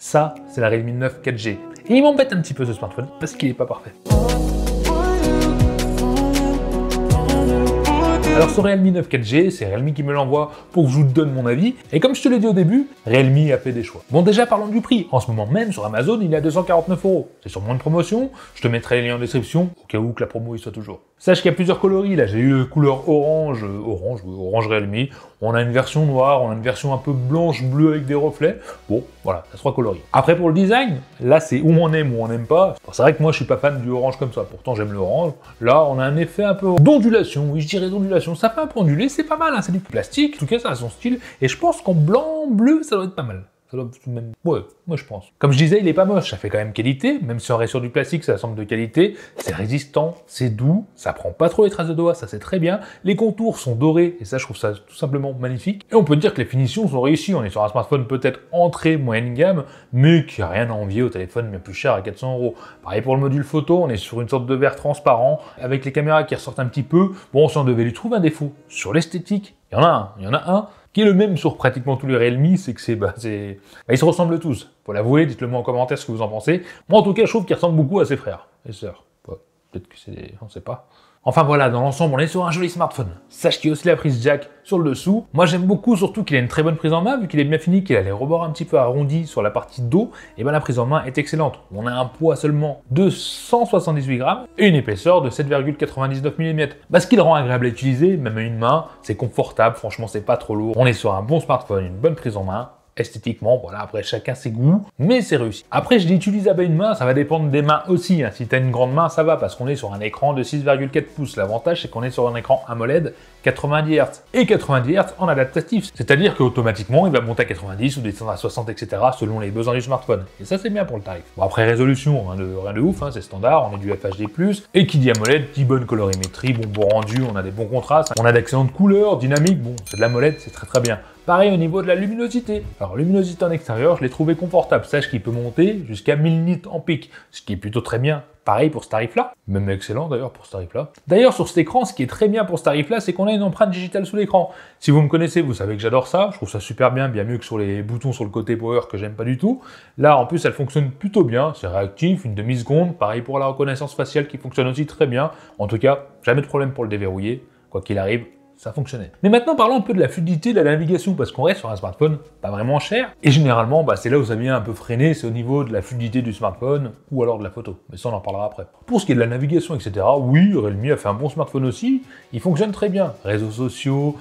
Ça, c'est la Realme 9 4G. Et il m'embête un petit peu ce smartphone parce qu'il n'est pas parfait. Alors ce Realme 9 4G, c'est Realme qui me l'envoie pour que je vous donne mon avis. Et comme je te l'ai dit au début, Realme a fait des choix. Bon déjà parlons du prix. En ce moment même sur Amazon, il est à 249 €. C'est sûrement une promotion. Je te mettrai les liens en description au cas où que la promo y soit toujours. Sache qu'il y a plusieurs coloris. Là j'ai eu le couleur orange Realme. On a une version noire, on a une version un peu blanche, bleue avec des reflets. Bon, voilà, ça 3 coloris. Après pour le design, là c'est où on aime ou on n'aime pas. C'est vrai que moi je suis pas fan du orange comme ça. Pourtant j'aime l'orange. Là on a un effet un peu d'ondulation. Oui, je dirais d'ondulation. Ça fait un peu ondulé, c'est pas mal, hein, c'est du plastique, en tout cas ça a son style, et je pense qu'en blanc, bleu, ça doit être pas mal. Ça doit même... Ouais, moi je pense. Comme je disais, il est pas moche, ça fait quand même qualité, même si on reste sur du plastique, ça semble de qualité, c'est résistant, c'est doux, ça prend pas trop les traces de doigts, ça c'est très bien, les contours sont dorés, et ça je trouve ça tout simplement magnifique, et on peut dire que les finitions sont réussies, on est sur un smartphone peut-être entrée moyenne gamme, mais qui a rien à envier au téléphone bien plus cher à 400 €. Pareil pour le module photo, on est sur une sorte de verre transparent, avec les caméras qui ressortent un petit peu, bon si on devait lui trouver un défaut sur l'esthétique, il y en a un, qui est le même sur pratiquement tous les Realme, c'est que ils se ressemblent tous. Faut l'avouer, dites-le moi en commentaire ce que vous en pensez. Moi en tout cas, je trouve qu'ils ressemblent beaucoup à ses frères et sœurs. Ouais, peut-être que c'est on sait pas. Enfin voilà, dans l'ensemble, on est sur un joli smartphone. Sache qu'il y a aussi la prise jack sur le dessous. Moi j'aime beaucoup, surtout qu'il a une très bonne prise en main, vu qu'il est bien fini, qu'il a les rebords un petit peu arrondis sur la partie dos, et ben la prise en main est excellente. On a un poids seulement de 178 grammes et une épaisseur de 7,99 mm. Ce qui le rend agréable à utiliser, même à une main, c'est confortable, franchement c'est pas trop lourd. On est sur un bon smartphone, une bonne prise en main. Esthétiquement, voilà, après chacun ses goûts, mais c'est réussi. Après, je l'utilise à une main, ça va dépendre des mains aussi. Hein. Si tu as une grande main, ça va, parce qu'on est sur un écran de 6,4 pouces. L'avantage, c'est qu'on est sur un écran AMOLED 90 Hz. Et 90 Hz en adaptatif, c'est-à-dire qu'automatiquement, il va monter à 90 ou descendre à 60, etc., selon les besoins du smartphone. Et ça, c'est bien pour le tarif. Bon, après, résolution, rien de ouf, hein, c'est standard, on est du FHD+, et qui dit AMOLED, dit bonne colorimétrie, bon rendu, on a des bons contrastes, on a d'excellentes couleurs, dynamiques, bon, c'est de l'AMOLED, c'est très bien. Pareil au niveau de la luminosité. Alors, luminosité en extérieur, je l'ai trouvé confortable. Sache qu'il peut monter jusqu'à 1000 nits en pic, ce qui est plutôt très bien. Pareil pour ce tarif-là, même excellent d'ailleurs pour ce tarif-là. D'ailleurs, sur cet écran, ce qui est très bien pour ce tarif-là, c'est qu'on a une empreinte digitale sous l'écran. Si vous me connaissez, vous savez que j'adore ça. Je trouve ça super bien mieux que sur les boutons sur le côté power que j'aime pas du tout. Là, en plus, elle fonctionne plutôt bien. C'est réactif, une demi-seconde. Pareil pour la reconnaissance faciale qui fonctionne aussi très bien. En tout cas, jamais de problème pour le déverrouiller. Quoi qu'il arrive, ça fonctionnait. Mais maintenant, parlons un peu de la fluidité de la navigation, parce qu'on reste sur un smartphone pas vraiment cher, et généralement, c'est là où ça vient un peu freiner, c'est au niveau de la fluidité du smartphone, ou alors de la photo. Mais ça, on en parlera après. Pour ce qui est de la navigation, etc., oui, Realme a fait un bon smartphone aussi, il fonctionne très bien. Réseaux sociaux,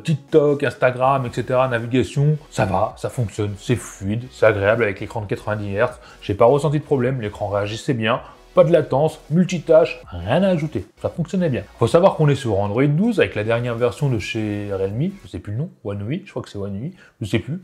TikTok, Instagram, etc., navigation, ça va, ça fonctionne, c'est fluide, c'est agréable avec l'écran de 90 Hz, j'ai pas ressenti de problème, l'écran réagissait bien, pas de latence, multitâche, rien à ajouter, ça fonctionnait bien. Faut savoir qu'on est sur Android 12 avec la dernière version de chez Realme, je sais plus le nom, One UI, je crois que c'est One UI, je sais plus,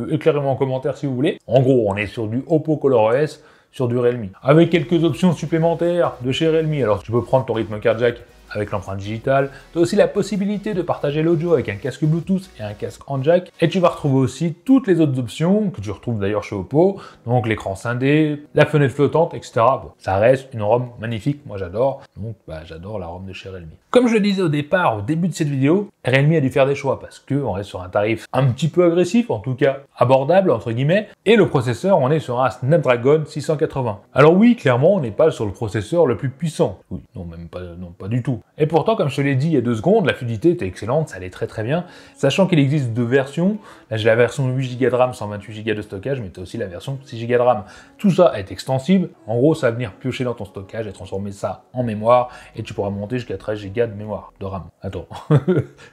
éclairez-moi en commentaire si vous voulez. En gros, on est sur du Oppo ColorOS, sur du Realme, avec quelques options supplémentaires de chez Realme. Alors tu peux prendre ton rythme cardiaque avec l'empreinte digitale, tu as aussi la possibilité de partager l'audio avec un casque Bluetooth et un casque en jack, et tu vas retrouver aussi toutes les autres options que tu retrouves d'ailleurs chez Oppo, donc l'écran scindé, la fenêtre flottante, etc. Bon, ça reste une ROM magnifique, moi j'adore, donc j'adore la ROM de chez Realme. Comme je le disais au départ, au début de cette vidéo, Realme a dû faire des choix parce qu'on reste sur un tarif un petit peu agressif, en tout cas abordable entre guillemets, et le processeur, on est sur un Snapdragon 680. Alors oui, clairement, on n'est pas sur le processeur le plus puissant. Oui, non, même pas, non, pas du tout. Et pourtant, comme je te l'ai dit il y a 2 secondes, la fluidité était excellente, ça allait très bien, sachant qu'il existe 2 versions. Là, j'ai la version 8 Go de RAM, 128 Go de stockage, mais tu as aussi la version 6 Go de RAM. Tout ça est extensible. En gros, ça va venir piocher dans ton stockage et transformer ça en mémoire, et tu pourras monter jusqu'à 13 Go de mémoire, de RAM. Attends,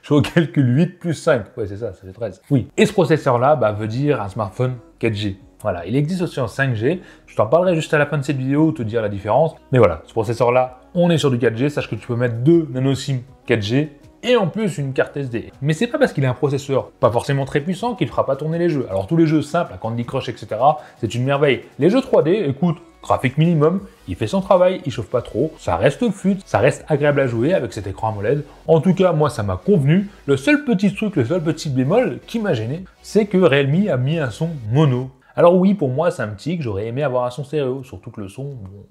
je recalcule 8 plus 5. Ouais, c'est ça, ça fait 13. Oui. Et ce processeur-là, veut dire un smartphone 4G. Voilà, il existe aussi en 5G. Je t'en parlerai juste à la fin de cette vidéo, te dire la différence. Mais voilà, ce processeur-là, on est sur du 4G. Sache que tu peux mettre 2 nano SIM 4G et en plus une carte SD. Mais c'est pas parce qu'il a un processeur pas forcément très puissant qu'il fera pas tourner les jeux. Alors tous les jeux simples, à Candy Crush, etc., c'est une merveille. Les jeux 3D, écoute, graphique minimum, il fait son travail, il chauffe pas trop, ça reste fluide, ça reste agréable à jouer avec cet écran AMOLED. En tout cas, moi ça m'a convenu. Le seul petit truc, le seul petit bémol qui m'a gêné, c'est que Realme a mis un son mono. Alors oui, pour moi c'est un petit que j'aurais aimé avoir un son stéréo, surtout que le son, bon...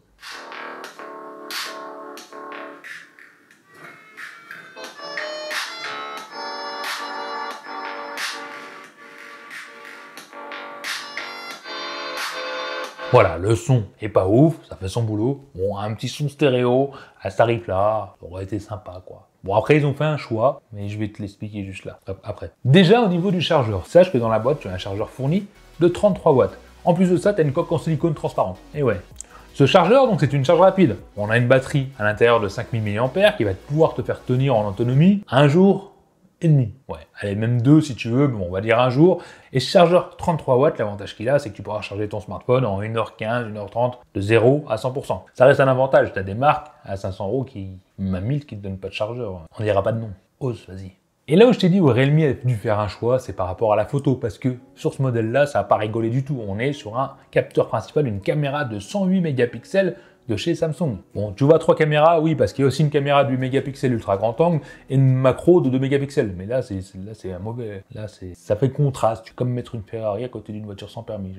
Voilà, le son est pas ouf, ça fait son boulot. Bon, un petit son stéréo à ce tarif-là, ça aurait été sympa, quoi. Bon, après, ils ont fait un choix, mais je vais te l'expliquer juste là, après. Déjà, au niveau du chargeur, sache que dans la boîte, tu as un chargeur fourni de 33 watts. En plus de ça, tu as une coque en silicone transparente. Et ouais. Ce chargeur, donc, c'est une charge rapide. On a une batterie à l'intérieur de 5000 mAh qui va pouvoir te faire tenir en autonomie un jour et demi. Ouais, allez, même 2 si tu veux, bon, on va dire un jour. Et ce chargeur 33 watts, l'avantage qu'il a, c'est que tu pourras charger ton smartphone en 1h15, 1h30, de 0 à 100%. Ça reste un avantage. Tu as des marques à 500 € qui, même 1000, qui ne te donnent pas de chargeur. On dira pas de nom. Ose, vas-y. Et là où je t'ai dit où Realme a dû faire un choix, c'est par rapport à la photo, parce que sur ce modèle-là, ça n'a pas rigolé du tout. On est sur un capteur principal, une caméra de 108 mégapixels de chez Samsung. Bon, tu vois 3 caméras, oui, parce qu'il y a aussi une caméra de 8 mégapixels ultra grand angle et une macro de 2 mégapixels. Mais là, c'est un mauvais. Là, ça fait contraste. C'est comme mettre une Ferrari à côté d'une voiture sans permis.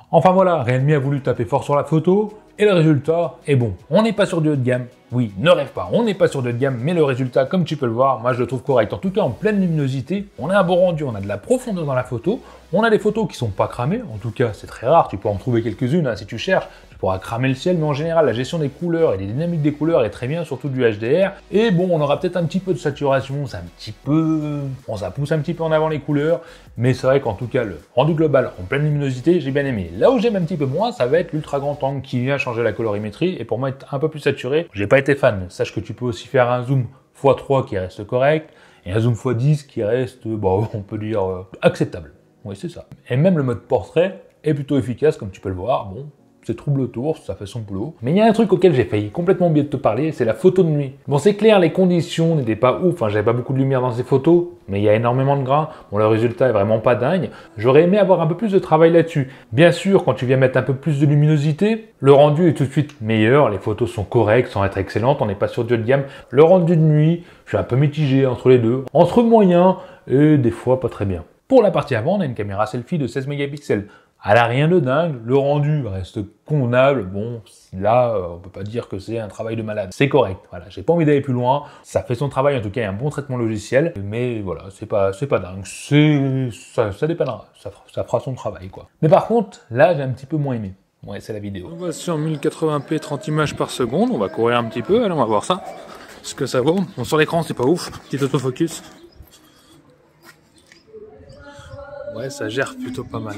Enfin voilà, Realme a voulu taper fort sur la photo et le résultat est bon. On n'est pas sur du haut de gamme. Oui, ne rêve pas, on n'est pas sur de haut de gamme, mais le résultat, comme tu peux le voir, moi je le trouve correct. En tout cas, en pleine luminosité, on a un bon rendu, on a de la profondeur dans la photo, on a des photos qui sont pas cramées, en tout cas c'est très rare, tu peux en trouver quelques-unes hein, si tu cherches, tu pourras cramer le ciel, mais en général la gestion des couleurs et des dynamiques des couleurs est très bien, surtout du HDR, et bon, on aura peut-être un petit peu de saturation, c'est un petit peu... Bon, ça pousse un petit peu en avant les couleurs, mais c'est vrai qu'en tout cas, le rendu global en pleine luminosité, j'ai bien aimé. Là où j'aime un petit peu moins, ça va être l'ultra grand angle qui vient changer la colorimétrie, et pour moi être un peu plus saturé, j'ai pas été fan. Sache que tu peux aussi faire un zoom x3 qui reste correct, et un zoom x10 qui reste, bon, on peut dire, acceptable. Oui, c'est ça. Et même le mode portrait est plutôt efficace, comme tu peux le voir. Bon, c'est trouble autour, ça fait son boulot. Mais il y a un truc auquel j'ai failli complètement oublier de te parler, c'est la photo de nuit. Bon, c'est clair, les conditions n'étaient pas ouf, enfin, j'avais pas beaucoup de lumière dans ces photos, mais il y a énormément de grains. Bon, le résultat est vraiment pas dingue. J'aurais aimé avoir un peu plus de travail là-dessus. Bien sûr, quand tu viens mettre un peu plus de luminosité, le rendu est tout de suite meilleur, les photos sont correctes, sans être excellentes, on n'est pas sur du haut de gamme. Le rendu de nuit, je suis un peu mitigé entre les deux, entre moyen et des fois pas très bien. Pour la partie avant, on a une caméra selfie de 16 mégapixels. Elle a rien de dingue, le rendu reste convenable. Bon, là, on peut pas dire que c'est un travail de malade. C'est correct, voilà. J'ai pas envie d'aller plus loin. Ça fait son travail, en tout cas, il y a un bon traitement logiciel. Mais voilà, c'est pas dingue. Ça dépendra. Ça fera son travail, quoi. Mais par contre, là, j'ai un petit peu moins aimé. Ouais, c'est la vidéo. On va sur 1080p 30 images par seconde. On va courir un petit peu. Allez, on va voir ça. Ce que ça vaut. Bon, sur l'écran, c'est pas ouf. Petit autofocus. Ouais, ça gère plutôt pas mal.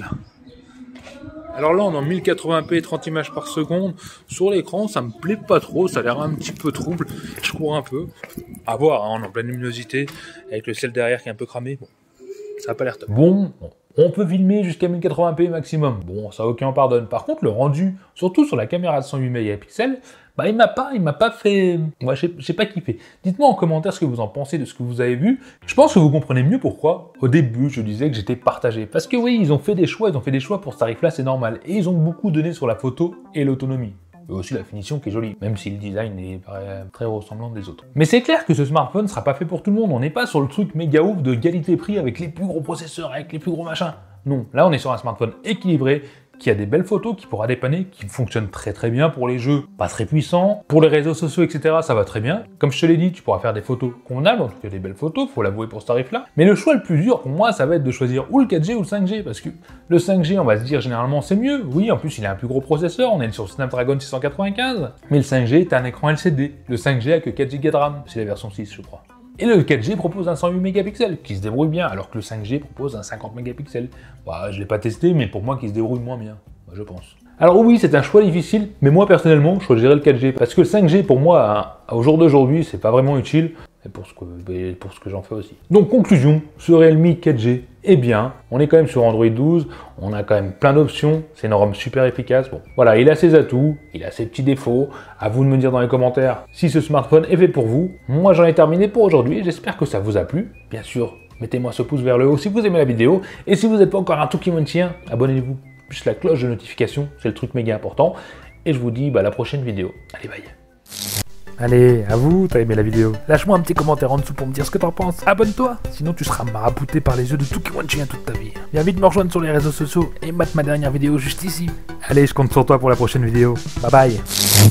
Alors là, on est en 1080p 30 images par seconde. Sur l'écran, ça me plaît pas trop. Ça a l'air un petit peu trouble. Je cours un peu. À voir, hein, on est en pleine luminosité. Avec le ciel derrière qui est un peu cramé. Bon, ça a pas l'air top. Bon, on peut filmer jusqu'à 1080p maximum. Bon, ça aucun pardonne. Par contre, le rendu, surtout sur la caméra de 108 mégapixels, bah, il m'a pas fait... Moi, j'ai pas kiffé. Dites-moi en commentaire ce que vous en pensez de ce que vous avez vu. Je pense que vous comprenez mieux pourquoi, au début, je disais que j'étais partagé. Parce que oui, ils ont fait des choix pour ce tarif-là, c'est normal. Et ils ont beaucoup donné sur la photo et l'autonomie. Et aussi la finition qui est jolie, même si le design est très ressemblant des autres. Mais c'est clair que ce smartphone ne sera pas fait pour tout le monde. On n'est pas sur le truc méga ouf de qualité-prix avec les plus gros processeurs, avec les plus gros machins. Non, là on est sur un smartphone équilibré, qui a des belles photos, qui pourra dépanner, qui fonctionne très très bien pour les jeux, pas très puissants. Pour les réseaux sociaux, etc., ça va très bien. Comme je te l'ai dit, tu pourras faire des photos convenables, en tout cas des belles photos, faut l'avouer pour ce tarif-là. Mais le choix le plus dur pour moi, ça va être de choisir ou le 4G ou le 5G, parce que le 5G, on va se dire généralement c'est mieux. Oui, en plus il a un plus gros processeur, on est sur Snapdragon 695. Mais le 5G est un écran LCD. Le 5G a que 4 Go de RAM, c'est la version 6, je crois. Et le 4G propose un 108 mégapixels, qui se débrouille bien, alors que le 5G propose un 50 mégapixels. Bah, je l'ai pas testé, mais pour moi, qui se débrouille moins bien, je pense. Alors oui, c'est un choix difficile, mais moi, personnellement, je choisirais le 4G, parce que le 5G, pour moi, au jour d'aujourd'hui, c'est pas vraiment utile, et pour ce que j'en fais aussi. Donc, conclusion, ce Realme 4G est bien, on est quand même sur Android 12, on a quand même plein d'options, c'est une ROM super efficace. Bon, voilà, il a ses atouts, il a ses petits défauts, à vous de me dire dans les commentaires si ce smartphone est fait pour vous. Moi, j'en ai terminé pour aujourd'hui, j'espère que ça vous a plu. Bien sûr, mettez-moi ce pouce vers le haut si vous aimez la vidéo, et si vous n'êtes pas encore un tout qui me tient, abonnez-vous, plus la cloche de notification, c'est le truc méga important, et je vous dis à la prochaine vidéo. Allez, bye. Allez, à vous, t'as aimé la vidéo. Lâche-moi un petit commentaire en dessous pour me dire ce que t'en penses. Abonne-toi, sinon tu seras marabouté par les yeux de tout qui want chien toute ta vie. Viens vite me rejoindre sur les réseaux sociaux et mate ma dernière vidéo juste ici. Allez, je compte sur toi pour la prochaine vidéo. Bye bye.